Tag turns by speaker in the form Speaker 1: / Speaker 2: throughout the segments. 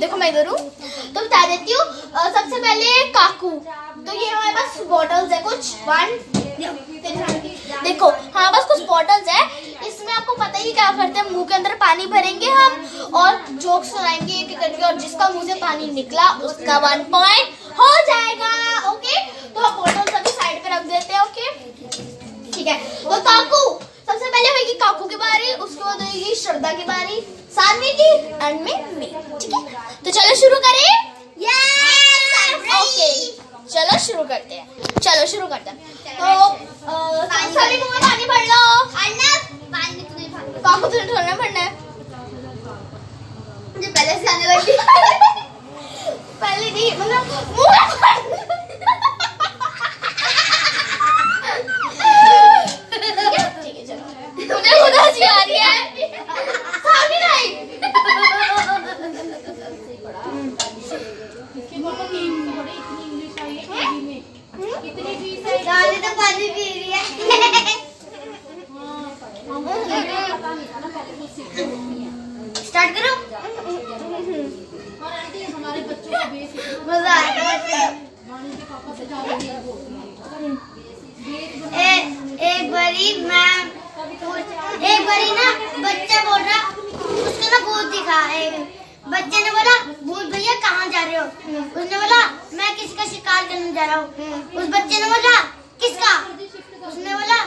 Speaker 1: देखो मैं इधर हूँ तो बता देती हूँ। सबसे पहले काकू, तो ये हमारे पास बॉटल्स है कुछ 1 देखो हमारे पास कुछ बॉटल्स है। इसमें आपको पता ही क्या करते हैं, मुंह के अंदर पानी भरेंगे हम और जोक सुनाएंगे एक करके, और जिसका मुंह से पानी निकला उसका 1 पॉइंट हो जाएगा। ओके, तो हम बॉटल्स अभी साइड पे रख देते हैं। ओके ठीक है, तो काकू सबसे पहले होगी काकू की बारी, उसके बाद होगी श्रद्धा की बारी, सानवी की, एंड में ठीक है। तो चलो शुरू करें। ओके चलो शुरू करते हैं। तो सभी मुंह में पानी भर लो। काकू तुझे ढोलना भरना है। मुझे पहले से आने लगी पहले नहीं मतलब मुंह में ठीक है चलो, मुझे खुद हंसी आ रही है।
Speaker 2: तो पानी पी रही है। स्टार्ट करो।
Speaker 3: हमारे बच्चों को
Speaker 2: मजा आएगा। एक बारी ना बच्चा बोल रहा, उसको ना भूत दिखा। बच्चे ने बोला भूत भैया कहाँ जा रहे हो? उसने बोला मैं किसका शिकार करने जा रहा हूँ। उस बच्चे ने बोला किसका? उसने बोला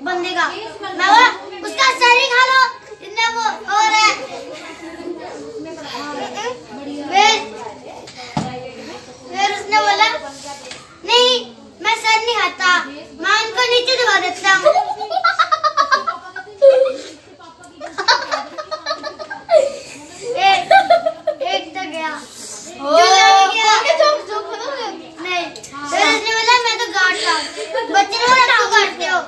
Speaker 2: बंदे का। मैं बोला उसका सर ही खा लो, इतना वो और है। फिर उसने बोला नहीं मैं सर नहीं खाता, मैं उनको नीचे दबा देता हूँ। एक तो गया। नहीं फिर उसने बोला मैं तो गाड़ रहा हूँ। बच्चे ने बोला क्यों गाड़ते हो?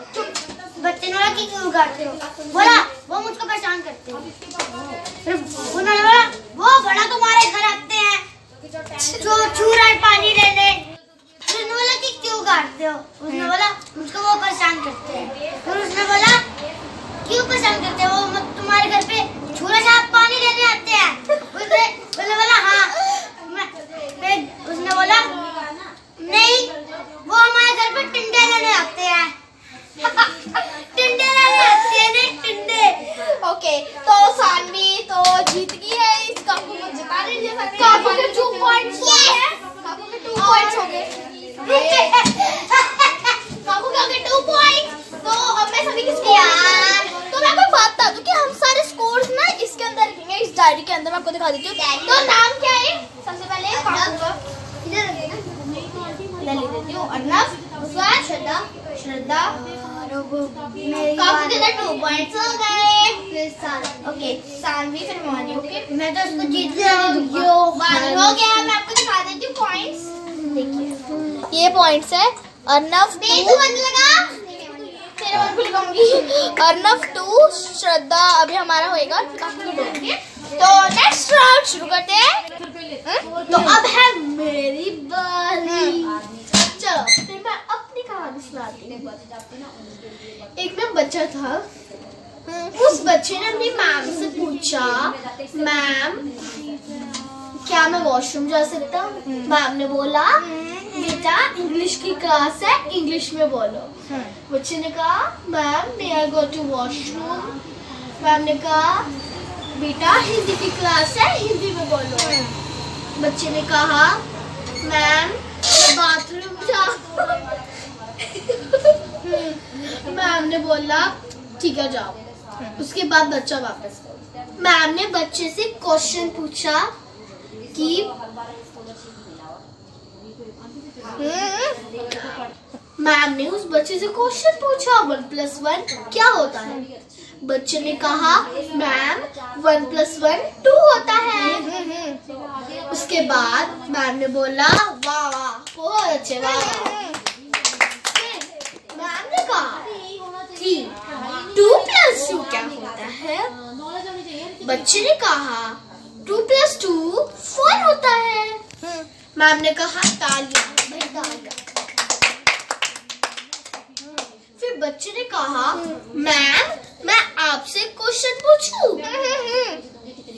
Speaker 2: बच्चे ने बोला कि क्यों गाड़ते हो? बोला वो मुझको परेशान करते हैं। फिर उन्होंने बोला वो बड़ा तुम्हारे घर आते हैं जो छू रहा है पानी लेने। फिर उसने बोला कि क्यों गाड़ते हो? उसने बोला मुझको वो परेशान करते हैं। फिर उसने बोला क्यों परेशान करते हो? वो तुम्हारे घर पे छूरा साहब पानी लेने आते हैं। उसने बोला हाँ। उसने बोला नहीं वो हमारे घर पे टिंडे लेने आते हैं। टिंडे लेने आते हैं, नहीं टिंडे।
Speaker 1: ओके तो सानवी तो जीत गई है। इस काकू को जिता दीजिए। काकू के 2 पॉइंट्स हो गए। काकू के 2 पॉइंट्स हो गए। काकू के हो गए 2 पॉइंट्स। तो अब मैं सभी किसको यार, तो मैं आपको बात बता दूं कि हम सारे स्कोर्स ना इसके अंदर लिखेंगे, इस डायरी के अंदर। मैं आपको दिखा देती हूँ। तो नाम क्या है सबसे पहले काकू का? इधर लिख देती हूँ। अर्नव, श्रद्धा, काकू के अंदर 2 पॉइंट्स हो गए। ओके सानवी फिर मोनी। ओके
Speaker 2: मैं तो उसको जीत गया।
Speaker 1: हो गया। मैं आपको दिखा देती हूँ पॉइंट्स। देखिए ये पॉइंट्स है। अर्नव अर्नव 2, श्रद्धा अभी हमारा होएगा। तो नेक्स्ट राउंड शुरू करते हैं। तो अब है मेरी बारी। चलो फिर मैं अपनी कहानी सुनाती हूँ। एक में बच्चा था। उस बच्चे ने अपनी मैम से पूछा मैम क्या मैं वॉशरूम जा सकता हूँ? मैम ने बोला बेटा इंग्लिश की क्लास है, इंग्लिश में बोलो। बच्चे ने कहा ma'am may I go to washroom? Ma'am ने कहा बेटा हिंदी की क्लास है, हिंदी में बोलो। बच्चे ने कहा मैम बाथरूम जाओ। मैम ने बोला ठीक है जाओ। उसके बाद बच्चा वापस गया। मैम ने बच्चे से क्वेश्चन पूछा कि मैम ने उस बच्चे से क्वेश्चन पूछा 1 + 1 क्या होता है? बच्चे ने कहा मैम 1 + 1 2 होता है। उसके बाद मैम ने बोला वाह वाह बहुत अच्छे वाह। मैम ने कहा कि 2 + 2 क्या होता है? बच्चे ने कहा 2 + 2 4 होता है। मैम ने कहा तालियां भाई तालियां। फिर बच्चे ने कहा मैम मैं आपसे क्वेश्चन पूछूं?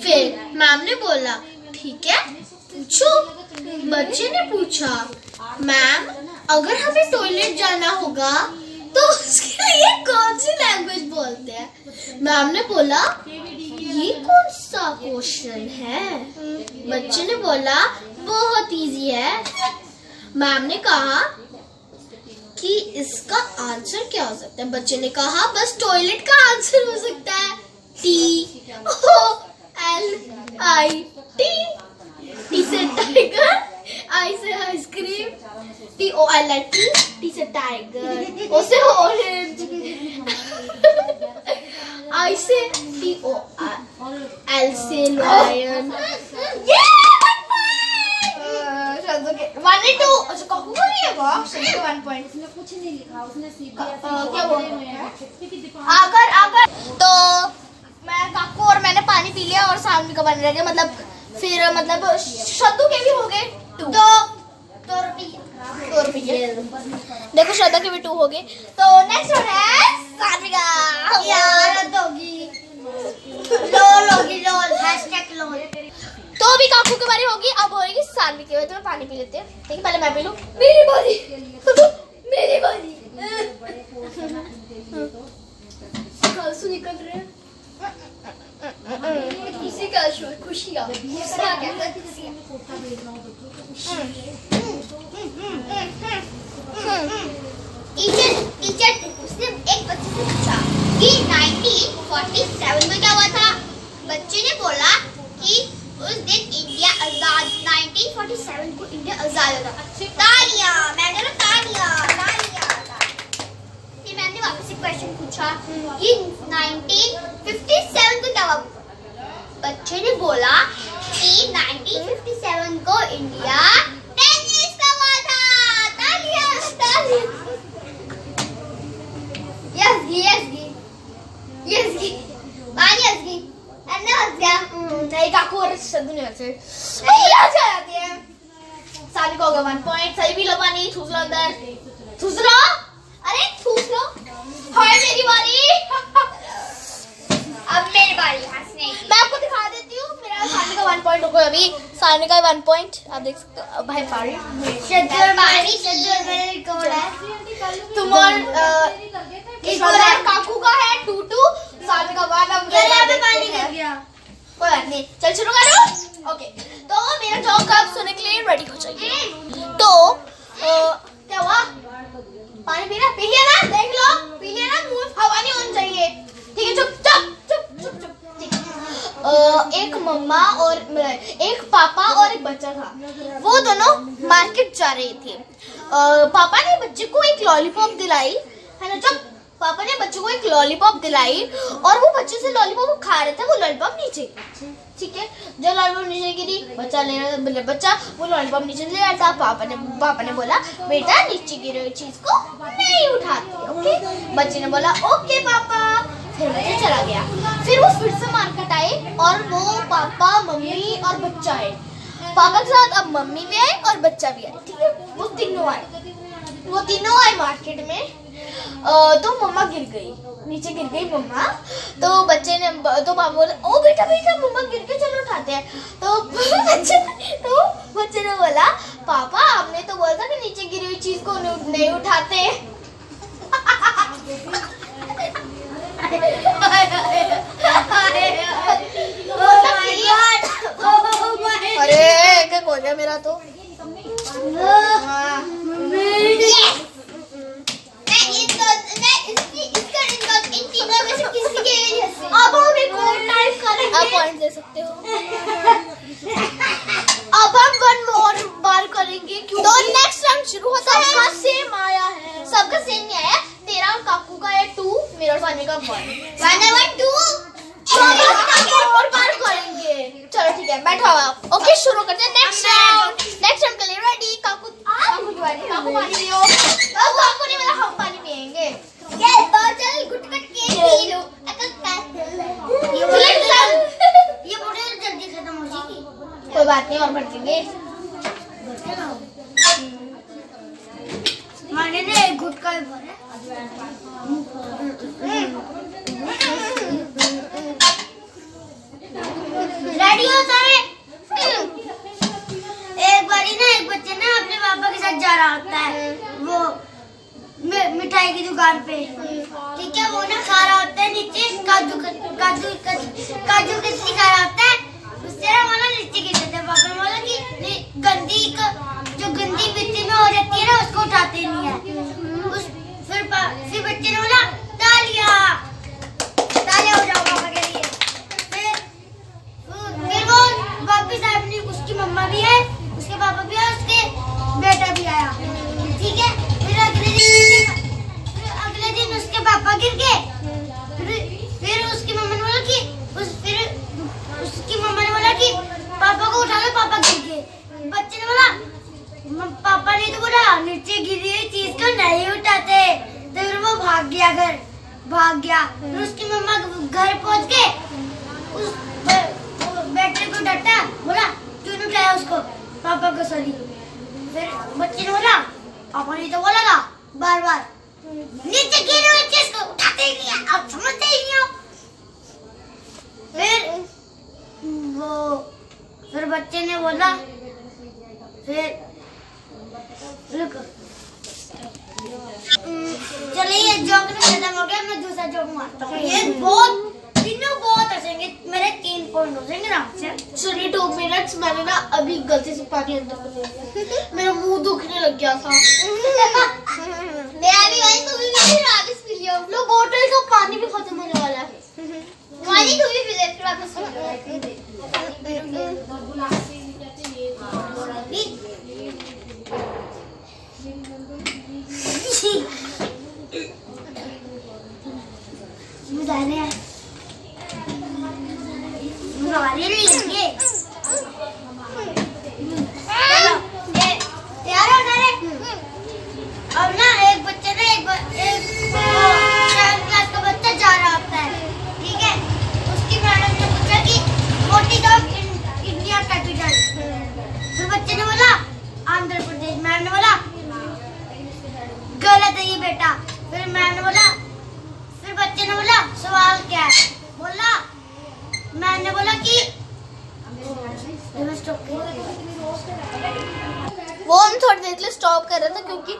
Speaker 1: फिर मैम ने बोला ठीक है पूछो। बच्चे ने पूछा, मैम अगर हमें टॉयलेट जाना होगा तो उसके लिए कौन सी लैंग्वेज बोलते हैं? मैम ने बोला, ये कौन सा क्वेश्चन है? बच्चे ने बोला, बहुत इजी है। मैम ने कहा कि इसका आंसर क्या हो सकता है? बच्चे ने कहा, बस टॉयलेट का आंसर हो सकता है TOLIT। T से टाइगर, I से आइसक्रीम, TOLIT, T से टाइगर, O से ऑरेंज, I से TOL से लायन। तो मैं काकू और मैंने पानी पी लिया और सामने का बन रह गया, मतलब फिर मतलब श्रद्धू के भी हो गए 2 रुपये। देखो श्रद्धा के भी 2 हो गए। तो नेक्स्ट वन है सात्विका।
Speaker 2: लोल।
Speaker 1: तो अभी काकू की बारी होगी, अब होगी सानवी की बारी। तो मैं पानी पी लेते हैं, ठीक है? पहले मैं पी लूं। मेरी बारी मेरी बारी। आंसू निकल रहे हैं। किसी का खुशी का टीचर उसने एक बच्चे से पूछा कि 1947 में क्या हुआ था? बच्चे ने बोला कि उस दिन इंडिया आजाद, 1947 को इंडिया आजाद हुआ था। तालियां, मैंने ना तालियां। फिर मैंने वापस एक क्वेश्चन पूछा कि 1957 को क्या हुआ? बच्चे ने बोला कि 1957 को इंडिया 10 years का हुआ था। तालियां। यस पानी हंस गई। अन्ना हंस गया। नहीं काकू और सद्दू ने हंसे। क्या जाती है? सानी को होगा 1 पॉइंट। सही भी लो पानी, ठूस लो अंदर। ठूस लो, अरे ठूस लो। हाय मेरी बारी। अब मेरी बारी हंसने की। मैं आपको दिखा देती हूँ। मेरा सानी का 1 पॉइंट होगा अभी। सानी का 1 पॉइंट आप देख सकते हो। भाई पारी
Speaker 2: शद्दूर बारी, शद्दूर मेरे रिकॉर्ड है।
Speaker 1: तुम्हारा काकू का है 2-2, सानी का 1। अब
Speaker 2: यहाँ पे पानी गिर गया।
Speaker 1: कोई बात नहीं, चल शुरू करो। ओके, तो मेरा जॉब कब सुनने के लिए रेडी हो जाइए। तो क्या हुआ? पानी पी लिया ना? देख लो, पी लिया ना? मुंह हवा नहीं होनी चाहिए, ठीक है? चुप। एक मम्मा और एक पापा और एक बच्चा था। वो दोनों मार्केट जा रहे थे। पापा ने बच्चे को एक लॉलीपॉप दिलाई, है ना? जब पापा ने बच्चे को एक लॉलीपॉप दिलाई और वो बच्चे से लॉलीपॉप खा रहे थे, वो लॉलीपॉप नीचे, ठीक है? जब लॉलीपॉप नीचे गिरी, बच्चा वो लॉलीपॉप नीचे ले आया था। पापा ने बोला, बेटा नीचे गिरी हुई चीज को नहीं उठाती, ओके? बच्चे ने बोला, ओके पापा। फिर बच्चा चला गया। फिर वो फिर से मार्केट आए और वो पापा, मम्मी और बच्चा आए। पापा के साथ अब मम्मी भी आई और बच्चा भी आए, ठीक है? वो तीनों आए मार्केट में। तो मम्मा गिर गई, नीचे गिर गई मम्मा। तो पापा बोले, ओ बेटा मम्मा गिर गई, चलो उठाते हैं। तो बच्चे ने बोला, पापा आपने तो बोला था कि नीचे गिरी हुई चीज को नहीं उठाते। अरे क्या हो गया मेरा तो। अब हम एक और टाइप करेंगे। आप पॉइंट दे सकते हो। अब हम 1 more बार करेंगे। तो नेक्स्ट राउंड शुरू होता है। सबका सेम आया है, सबका सेम ही आया। तेरा और काकू का है 2, मेरा और सानी का 1। 1 2 और बार करेंगे। चलो ठीक है, बैठो आप। ओके, शुरू करते हैं नेक्स्ट राउंड के लिए। रेडी? काकू की बारी। काकू पानी पियो। काकू ने बोला हम पानी पिएंगे। ये बोतल घुट-घुट के पी लो।
Speaker 2: ये बोतल जल्दी खत्म हो जाएगी।
Speaker 1: कोई बात नहीं, और भर देंगे।
Speaker 2: मैंने ने एक गुटका भी भरा। रेडी हो सारे? साथ जा रहा होता है वो मिठाई की दुकान पे, ठीक है। वो ना खा रहा होता है नीचे काजू कतली खा रहा होता है, उससे ना वो ना नीचे गिर जाता है। पापा ने बोला कि जो गंदी मिट्टी में हो जाती है ना उसको उठाते नहीं है। फिर बच्चे ने बोला तालियां हो जाओ पापा के लिए। फिर वो वापिस अपनी उसकी मम्मा भी है, उसके पापा भी है, उसके बेटा भी आया, ठीक है। फिर अगले दिन उसके पापा गिर गए। फिर उसकी मम्मा ने बोला कि पापा को उठा लो, पापा गिर गए। बच्चे ने बोला पापा ने तो बोला नीचे गिरी हुई चीज को नहीं उठाते। तो फिर वो भाग गया। फिर उसकी मम्मा घर पहुंच के उस बेटे को डांटा, बोला क्यों नहीं उठाया उसको, पापा को सॉरी। फिर बच्चे ने बोला पापा ने तो बोला था बार नीचे गिरी हुई चीज को उठाते ही नहीं है, आप समझते ही नहीं हो। फिर बच्चे ने बोला चलिए जोक खत्म हो गया, मैं दूसरा जोक मारता हूँ। ये तीनों बहुत हंसेंगे, मेरे 3 पॉइंट हो जाएंगे ना।
Speaker 1: चलिए 2 मिनट्स, मैंने ना अभी गलती से पानी अंदर कर दिया, मेरा मुंह दुखने लग गया था।
Speaker 2: मेरा भी वही, तू भी वापस पी लियो।
Speaker 1: लो बोतल का पानी भी खत्म होने वाला है।
Speaker 2: पानी तू भी पी ले, फिर वापस पी लियो। अब ना एक बच्चे ने एक 7th क्लास का बच्चा जा रहा होता है, ठीक है। उसकी मैडम ने पूछा कि व्हाट इज इंडिया कैपिटल। फिर बच्चे ने बोला आंध्र प्रदेश। मैम ने बोला गलत है ये बेटा। फिर मैम ने बोला, फिर बच्चे ने बोला सवाल क्या है, बोला मैम ने बोला कि
Speaker 1: वो हम थोड़ी देर के लिए स्टॉप कर रहा था क्योंकि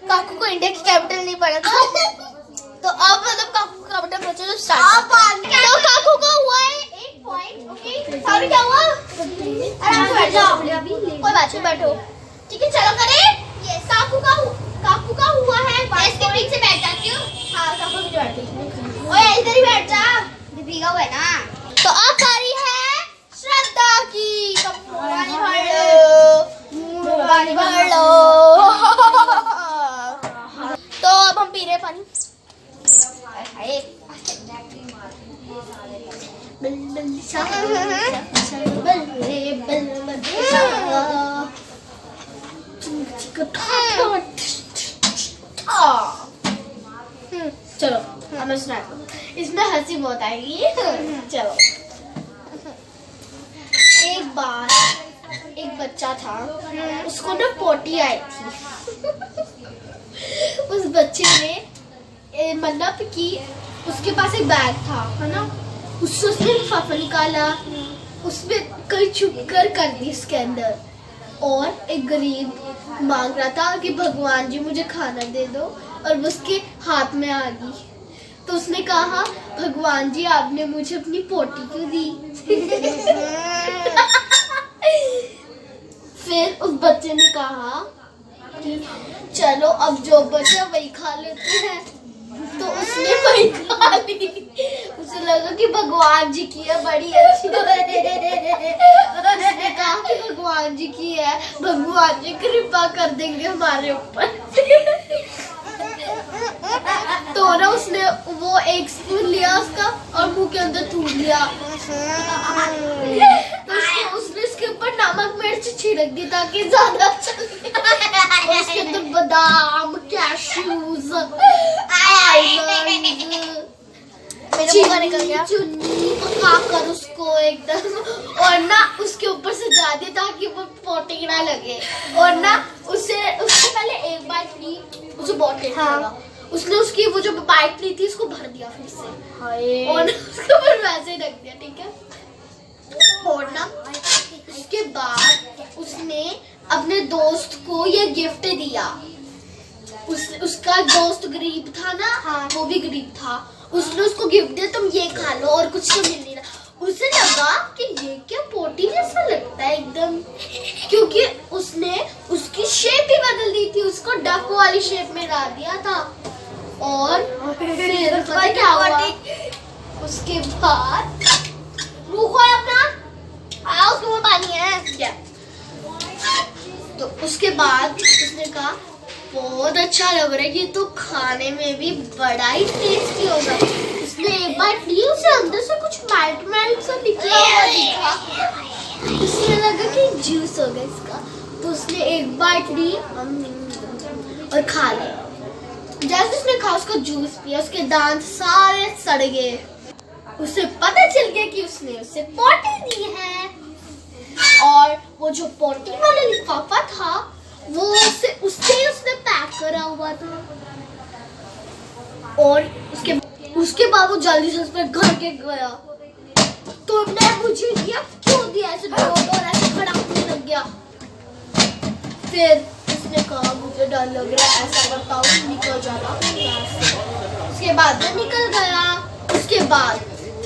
Speaker 1: काकू को इंडिया की कैपिटल नहीं पड़ा था। तो अब मतलब काकू का कैपिटल बच्चे तो स्टार्ट। तो काकू का हुआ है 1 पॉइंट। ओके सारी क्या हुआ, आराम से बैठ जाओ, कोई बात नहीं, बैठो, ठीक है। चलो करें, ये काकू का हुआ है
Speaker 2: इसके पीछे बैठ जाती हूँ।
Speaker 1: हाँ काकू पीछे बैठी, ओए इधर ही बैठ जा,
Speaker 2: भीगा हुआ है ना।
Speaker 1: तो अब बारी है श्रद्धा की। पानी भर लो। तो अब हम पी रहे पानी। चलो अब मैं सुना, इसमें हंसी बहुत आएगी। चलो, एक बार एक बच्चा था, उसको ना पोटी आई थी। उस बच्चे ने मतलब कि उसके पास एक बैग था, है ना, उसने लिफाफा निकाला, उसमें कहीं छुप कर दी उसके अंदर, और एक गरीब मांग रहा था कि भगवान जी मुझे खाना दे दो, और वो उसके हाथ में आ गई। तो उसने कहा भगवान जी आपने मुझे अपनी पोटी क्यों दी। फिर उस बच्चे ने कहा कि चलो अब जो बचा वही खा लेते हैं। तो उसने वही खा ली। उसे लगा कि भगवान जी की है, बड़ी अच्छी है। उसने कहा कि भगवान जी की है, भगवान जी कृपा कर देंगे हमारे ऊपर। तो ना उसने वो एक स्पून लिया उसका और मुंह के अंदर थूक लिया। तो उसने उसके ऊपर नमक मिर्च छिड़क दी ताकि ज्यादा चले। और उसके अंदर बादाम, कैश्यूज, चुन्नी पकाकर उसको एकदम, और ना उसके ऊपर से जा दिया ताकि वो पोटी ना लगे। और ना उससे पहले एक बाइट ली, उसे बहुत टेस्ट लगा। उसने उसकी वो जो बाइट ली थी उसको भर दिया फिर से, और उसको फिर वैसे ही रख दिया, ठीक है। और ना उसके बाद उसने अपने दोस्त को ये गिफ्ट दिया। उसका दोस्त गरीब था ना,
Speaker 2: हाँ।
Speaker 1: वो भी गरीब था। उसने उसको गिफ्ट दिया, तुम ये खा लो और कुछ तो मिल नहीं रहा। उसे लगा कि ये क्या पोटी जैसा लगता है एकदम, क्योंकि उसने उसकी शेप ही बदल दी थी, उसको डक वाली शेप में ला दिया था। और फिर पता क्या हुआ? उसके बाद रुको अपना, उसके मुंह पानी है क्या? तो उसके बाद उसने कहा बहुत अच्छा लग रहा है, ये तो खाने में भी बड़ा ही टेस्टी होगा। उसने एक बार ली, उसे अंदर से कुछ मैट सा निकला हुआ दिखा। उसने लगा कि जूस होगा इसका, तो उसने एक बार ली और खा ली। जैसे उसने कहा, उसका जूस पिया, उसके दांत सारे सड़ गए। उसे पता चल गया कि उसने उसे पोटी दी है, और वो जो पोटी वाला लिफाफा था वो उसने पैक करा हुआ था। और उसके बाद वो जल्दी से उसमें घर के गया। तुमने मुझे गिफ्ट क्यों दिया? ऐसे और ऐसे खड़ा होने लग गया। फिर उसने कहा मुझे डर लग रहा है, ऐसा बताओ निकल जाना। उसके बाद वो निकल गया। उसके बाद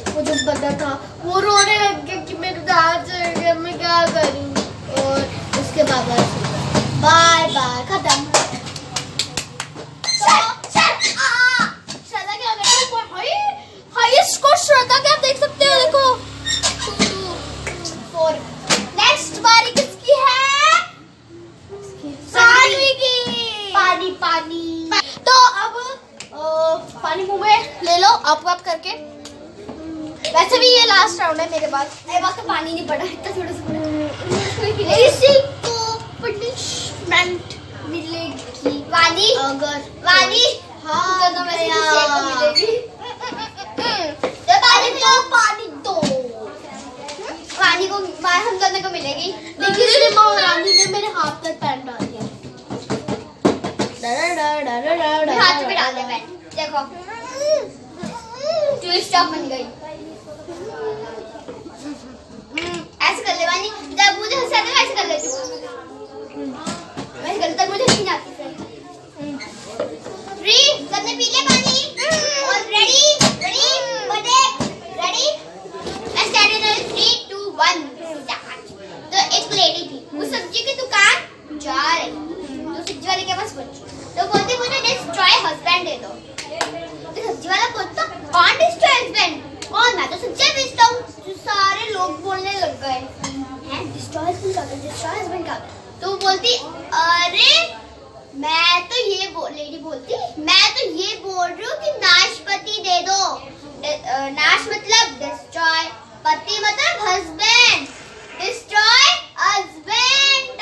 Speaker 1: वो जो बंदा था वो रोने लग गया कि मेरे दांत चढ़ गए, मैं क्या करूं। और उसके बाद बाय बाय, खत्म। श्रद्धा क्या श्रद्धा क्या आप देख सकते हो, देखो। नेक्स्ट बारी किसकी है? सानवी की। पानी पानी। तो अब पानी मुंह में ले लो आप करके। वैसे भी ये लास्ट राउंड है मेरे पास।
Speaker 2: तो पानी नहीं पड़ा, इतना थोड़ा सा पड़ा।
Speaker 1: इसी को पनिशमेंट मिलेगी
Speaker 2: वानी,
Speaker 1: अगर
Speaker 2: वानी,
Speaker 1: हाँ
Speaker 2: तो वैसे किसी एक को मिलेगी।
Speaker 1: तो पानी दो।
Speaker 2: वानी को हम दोनों को मिलेगी।
Speaker 1: देखिए इसने महारानी ने मेरे हाथ पर पैन डाल दिया।
Speaker 2: हाथ पे डाल दे पैन, देखो टू स्टॉप बन गई। ऐसे कर ले वानी, जब मुझे हंसा दे ऐसे कर ले तू। वैसे कर तब मुझे नहीं आती। फ्री सबने पी ले पानी और रेडी रेडी बने ready. Let's start in 3 2 1 start. तो एक लेडी थी, वो सब्जी की दुकान जा रही, तो सब्जी वाले के पास पहुंची, तो बोलती मुझे डिस्ट्रॉय हस्बैंड दे दो। तो सब्जी वाला बोलता कौन डिस्ट्रॉय हस्बैंड? कौन? मैं तो सब्जी बेचता हूँ। तो सारे लोग बोलने लग गए हैं डिस्ट्रॉय हस्बैंड का। तो वो बोलती अरे मैं तो ये लेडी बोलती मैं तो ये बोल रही हूँ कि नाशपति दे दो। नाश मतलब डिस्ट्रॉय, पति मतलब हस्बैंड, डिस्ट्रॉय हस्बैंड।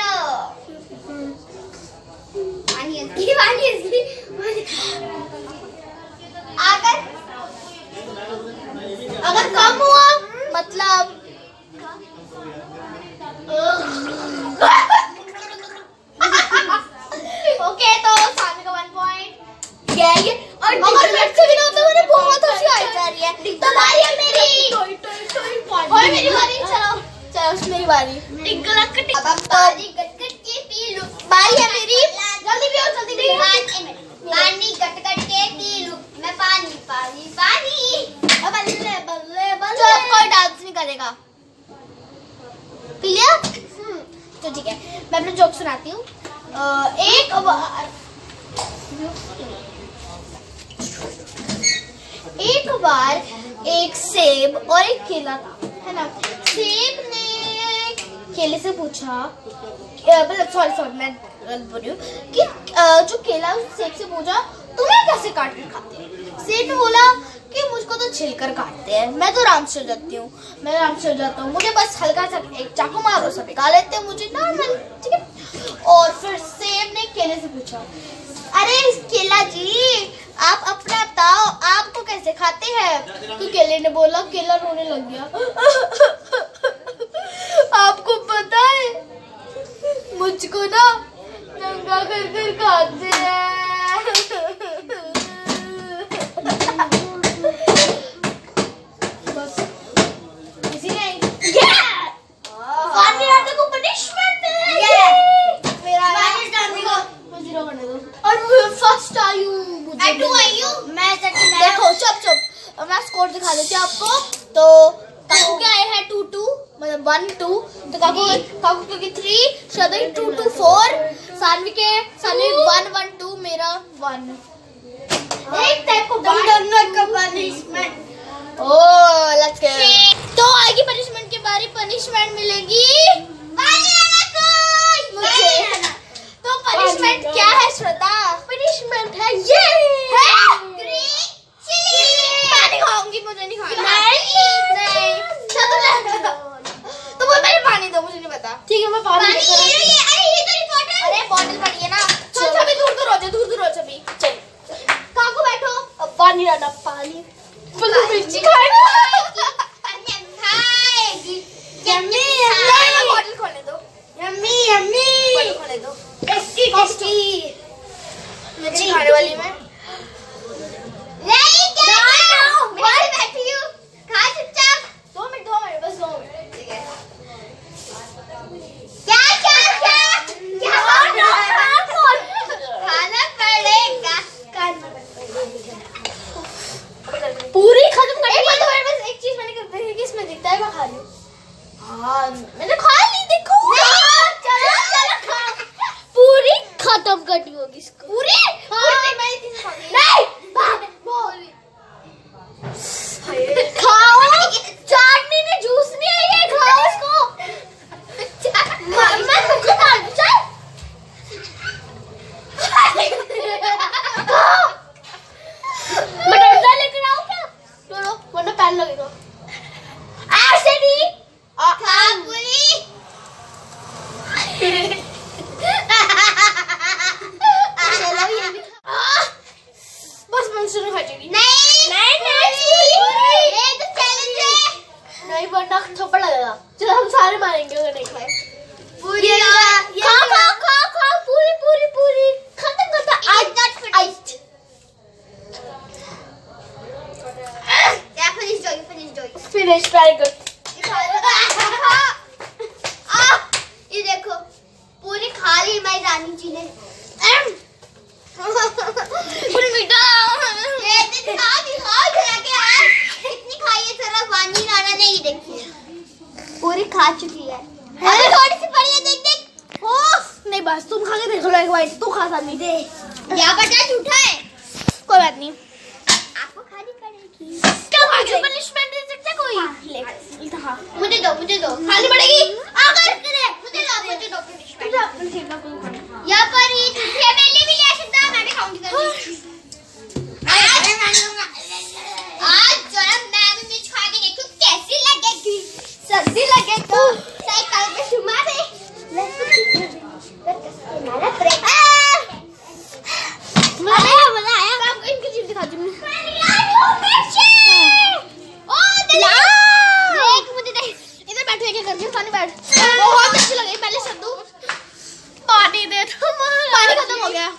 Speaker 1: अगर कम हुआ मतलब ओके, तो सामने का 1 पॉइंट क्या है ये? और मगर लड़के भी ना होते, मुझे बहुत हंसी आई जा रही है। तो बारी है मेरी। और मेरी बारी। चलो चलो मेरी बारी।
Speaker 2: अब बारी गट के पी लो।
Speaker 1: बारी है मेरी, जल्दी पियो जल्दी पियो।
Speaker 2: पानी गट के पी लो। मैं पानी पानी पानी।
Speaker 1: बल्ले बल्ले बल्ले। चलो कोई डांस नहीं करेगा। पी लिया? तो ठीक है, मैं अपना जोक सुनाती हूँ। एक बार एक सेब और एक केला था, है ना। सेब ने केले से पूछा, मतलब सॉरी मैं बोल रही हूँ कि जो केला सेब से पूछा तुम्हें कैसे काट के खाते हैं? सेब ने बोला कि मुझको तो छिलकर काटते हैं, मैं तो आराम से जाता हूँ, मुझे बस हल्का सा एक चाकू मारो सब निकाल लेते हैं, मुझे नॉर्मल, ठीक है। और फिर सेब ने केले से पूछा, अरे केला जी आप अपना बताओ, आपको कैसे खाते हैं? तो केले ने बोला, केला रोने लग गया, आपको पता है मुझको ना नंगा कर खाते हैं। बस इसी ने को पनिशमेंट मिलेगी। दिखा देती हूँ आपको। तो काकू के आए हैं 2-2 मतलब 1-2, तो काकू के 3, श्रद्धा के 2-4, सानवी 1-1-2, मेरा 1।
Speaker 2: एक टाइप को दोनों का पनिशमेंट।
Speaker 1: Oh let's go. तो आगे पनिशमेंट के बारे पनिशमेंट मिलेगी मुझे। तो पनिशमेंट क्या है श्रद्धा? पनिशमेंट है ये पानी खाऊंगी, मुझे नहीं खाना। नहीं तो बोल मेरे पानी दो, मुझे नहीं पता। ठीक है मैं पानी
Speaker 2: अरे ये तेरी बोतल।
Speaker 1: अरे बॉटल पड़ी है ना। चल छवि दूर हो जा, दूर हो छवि। चल काकू बैठो। अब पानी डालना, पानी मिर्ची खाएगा।
Speaker 2: यम्मी
Speaker 1: बॉटल खोलने दो, बॉटल खोलने दो।
Speaker 2: Tasty tasty.
Speaker 1: मिर्ची खाने वाली मैं।
Speaker 2: नहीं क्या मैं बैठी हूँ, खा चुपचाप।
Speaker 1: 2 मिनट बस 2 मिनट। ठीक है
Speaker 2: क्या खाना पड़ेगा।
Speaker 1: पूरी खत्म कर दी। बस एक चीज मैंने कर दी है कि इसमें दिखता है, मैं खा लूं। हाँ मैंने खा ली, देखो।
Speaker 2: चलो खा।
Speaker 1: पूरी खत्म करनी होगी इसको। पूरी
Speaker 2: मैं इतनी खा ली।
Speaker 1: नहीं खाओ, चाटनी ने जूस नहीं है ये, खाओ इसको। मैं सबको डाल दूं, चल। मैं डंडा लेकर आऊं क्या? चलो वरना पैन लगेगा। ऐसे नहीं
Speaker 2: खा पूरी।
Speaker 1: चलो ये भी बस मैं शुरू कर दूंगी।
Speaker 2: नहीं ये तो चैलेंज है।
Speaker 1: नहीं वरना थप्पड़ लगेगा। चलो हम सारे मारेंगे अगर नहीं खाए।
Speaker 2: पूरी
Speaker 1: खा पूरी खत्म फिनिश वेरी गुड।
Speaker 2: ये देखो पूरी खा ली हमारी रानी जी ने।
Speaker 1: पूरी मीठा
Speaker 2: इतनी खाई है जरा वानी राना ने, ये देखिए पूरी खा चुकी है। अरे थोड़ी सी पड़ी है, देख
Speaker 1: हो नहीं बस तुम खा के देख लो एक बार। तू खा सकती थे,
Speaker 2: यहाँ पर क्या झूठा है।
Speaker 1: कोई बात नहीं,
Speaker 2: आपको खानी पड़ेगी।
Speaker 1: क्या पनिशमेंट दे सकते कोई? ले खा।
Speaker 2: मुझे दो खानी पड़ेगी। अगर मुझे दो यहाँ पर ये झूठी है, मैंने भी ले सकता, मैं भी खाऊंगी। आज जरा मैं भी मिर्च खा के देखूं कैसी लगेगी। सब्जी लगे तो साइकिल पे घुमा दे। मजा आया।
Speaker 1: इनकी चीज दिखा दूँ।
Speaker 2: देख मुझे देख।
Speaker 1: इधर बैठो, क्या करके सामने बैठ। बहुत अच्छी लगी। पहले सद्दू पानी दे, पानी खत्म हो गया।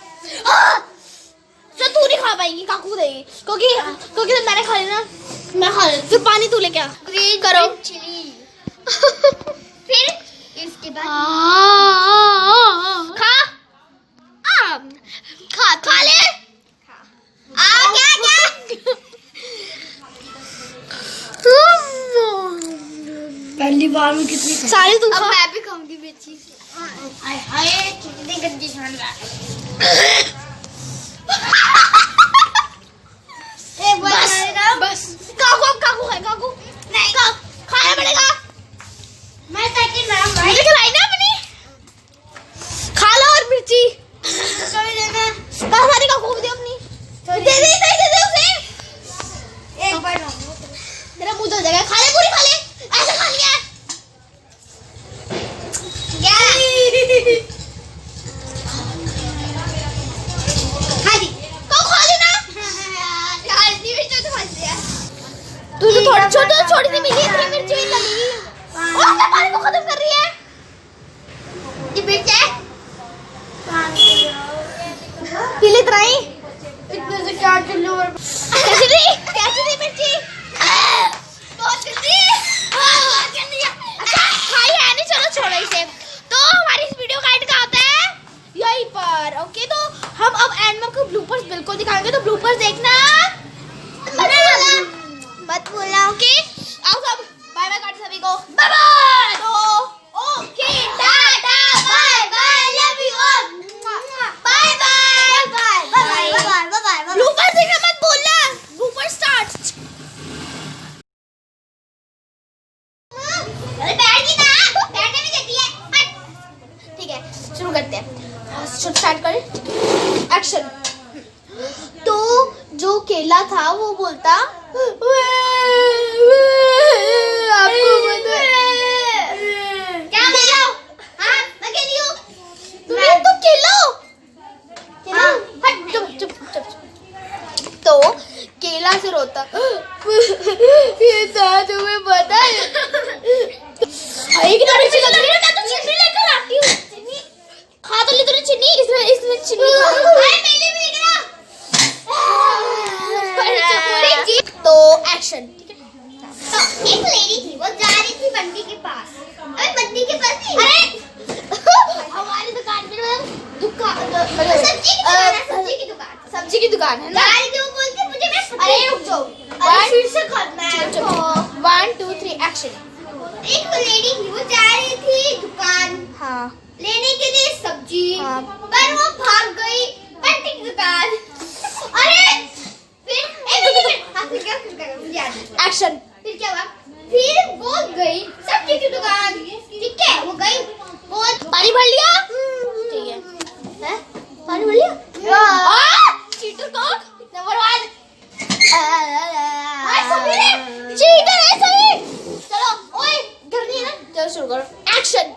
Speaker 1: तो तू नहीं खा पाएगी, काकू देगी, क्योंकि मैंने खा लेना, मैं खा लेना। फिर पानी तू लेके आ। करो
Speaker 2: चिली। फिर इसके बाद
Speaker 1: खा ले।
Speaker 2: क्या
Speaker 1: पहली बार में कितनी सारी तू खा।
Speaker 2: मैं भी खाऊंगी बेची से। हाय कितनी गंदी स्मेल आ रही है।
Speaker 1: बस काकू नहीं खाना पड़ेगा।
Speaker 2: मैं सेकंड राउंड भाई
Speaker 1: मुझे खिलाई ना अपनी। खा लो और मिर्ची
Speaker 2: कभी देना।
Speaker 1: सारी काकू को दे अपनी। दे उसे।
Speaker 2: एक बार
Speaker 1: तेरा मुंह धो जाएगा। खा ले पूरी, खा ले। ऐसे खा लिया खा लेना। तूने छोटी सी मिली, इतनी मिर्ची लगेगी। पानी को खत्म कर रही है।
Speaker 2: ये मिर्च है।
Speaker 1: पी ले इतना ही।
Speaker 2: इतने से क्या किलो
Speaker 1: कैसी थी मिर्ची?
Speaker 2: बहुत जल्दी।
Speaker 1: खाई है नहीं, चलो छोड़ो इसे। तो हमारी इस वीडियो का एंड कहाँ होता है? यहीं पर। ओके तो हम अब एंड में आपको ब्लूपर्स बिल्कुल दिखाएंगे, तो ब्लूपर्स देखना। मत भूलना, ओके? आओ सब, बाय बाय करते सभी को, बाय बाय। तो okay, tata, bye bye, love you all, bye bye, bye bye, bye bye. Blooper देखना मत भूलना, ब्लूपर स्टार्ट। अरे बैठ ना, बैठने भी देती है। ठीक है, शुरू करते हैं, स्टार्ट करें, एक्शन। तो जो केला था वो बोलता आपको क्या केला? हाँ, मैं केली हूँ। तुम्हें तो केला हो। केला? हट, चुप। तो केला से रोता, ये था तुम्हें पता है? कितना मीठी लग रही है, मैं तो चीनी लेकर आती हूँ। खा तो ली तूने चीनी, इसमें चीनी खा ली। तो एक्शन।
Speaker 2: तो एक लेडी थी, वो जा रही थी बंटी के पास। अरे बंटी के पास नहीं, अरे
Speaker 1: हमारी दुकान में दुकान
Speaker 2: सब्जी की दुकान,
Speaker 1: सब्जी की दुकान है ना।
Speaker 2: जा रही थी, वो बोलती मुझे मैं
Speaker 1: अरे रुक जाओ,
Speaker 2: फिर से करना है।
Speaker 1: 1 2 3 एक्शन।
Speaker 2: एक लेडी थी, वो जा रही थी दुकान
Speaker 1: हाँ
Speaker 2: लेने के लिए सब्जी,
Speaker 1: हाँ।
Speaker 2: पर वो भाग गई बंटी की दुकान। अरे फिर फिर क्या मुझे याद नहीं।
Speaker 1: एक्शन।
Speaker 2: फिर क्या हुआ? फिर वो गई सब्जी की दुकान, ठीक है, वो गई, वो
Speaker 1: पानी भर लिया? ठीक है, पानी भर लिया? चीटर कौन? नंबर 1। चीटर है सभी। चलो, ओए घर नहीं है ना, चलो शुरू करो, एक्शन।